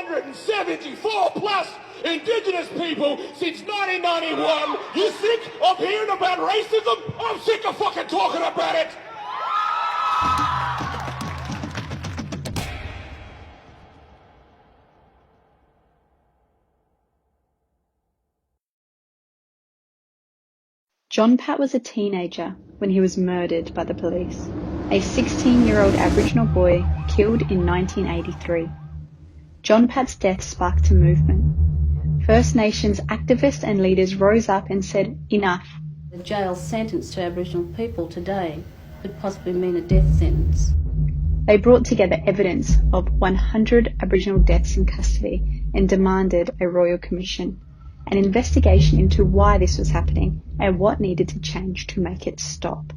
174 plus Indigenous people since 1991. You sick of hearing about racism? I'm sick of fucking talking about it. John Pat was a teenager when he was murdered by the police, a 16-year-old Aboriginal boy killed in 1983. John Pat's death sparked a movement. First Nations activists and leaders rose up and said, enough. The jail sentence to Aboriginal people today could possibly mean a death sentence. They brought together evidence of 100 Aboriginal deaths in custody and demanded a royal commission, an investigation into why this was happening and what needed to change to make it stop.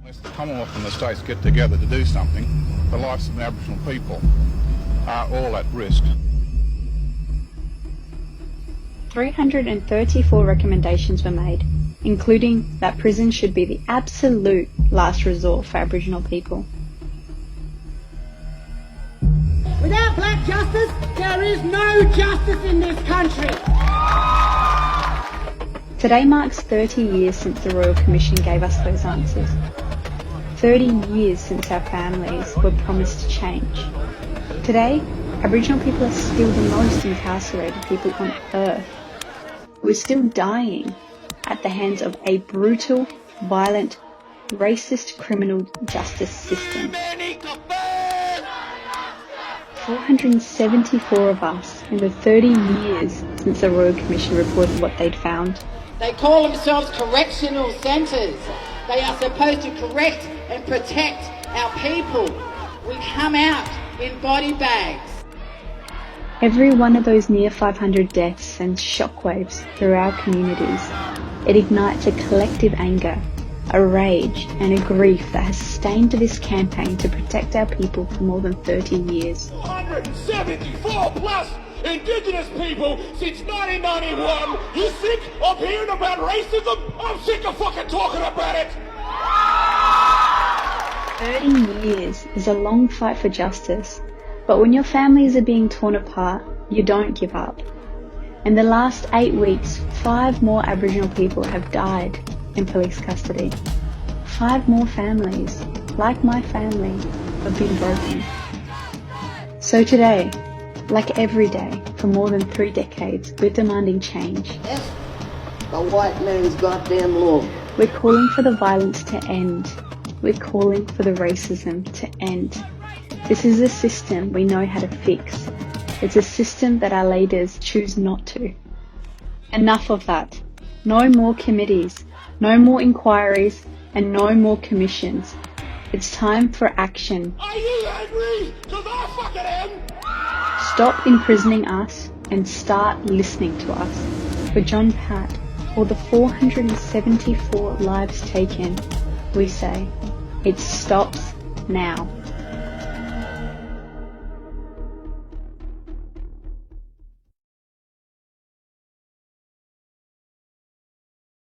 Unless the Commonwealth and the states get together to do something, the lives of Aboriginal people are all at risk. 334 recommendations were made, including that prison should be the absolute last resort for Aboriginal people. Without black justice, there is no justice in this country. Today marks 30 years since the Royal Commission gave us those answers. 30 years since our families were promised change. Today, Aboriginal people are still the most incarcerated people on earth. We're still dying at the hands of a brutal, violent, racist criminal justice system. 474 of us in the 30 years since the Royal Commission reported what they'd found. They call themselves correctional centres. They are supposed to correct and protect our people. We come out in body bags. Every one of those near 500 deaths sends shockwaves through our communities. It ignites a collective anger, a rage and a grief that has sustained this campaign to protect our people for more than 30 years. 174 plus Indigenous people since 1991. You sick of hearing about racism? I'm sick of fucking talking about it. 30 years is a long fight for justice, but when your families are being torn apart, you don't give up. In the last 8 weeks, 5 more Aboriginal people have died in police custody. 5 more families, like my family, have been broken. So today, like every day, for more than 3 decades, we're demanding change. Yes, the white man's goddamn law. We're calling for the violence to end. We're calling for the racism to end. This is a system we know how to fix. It's a system that our leaders choose not to. Enough of that. No more committees, no more inquiries, and no more commissions. It's time for action. Are you angry? 'Cause I fucking am. Stop imprisoning us and start listening to us. For John Pat, or the 474 lives taken, we say, it stops now.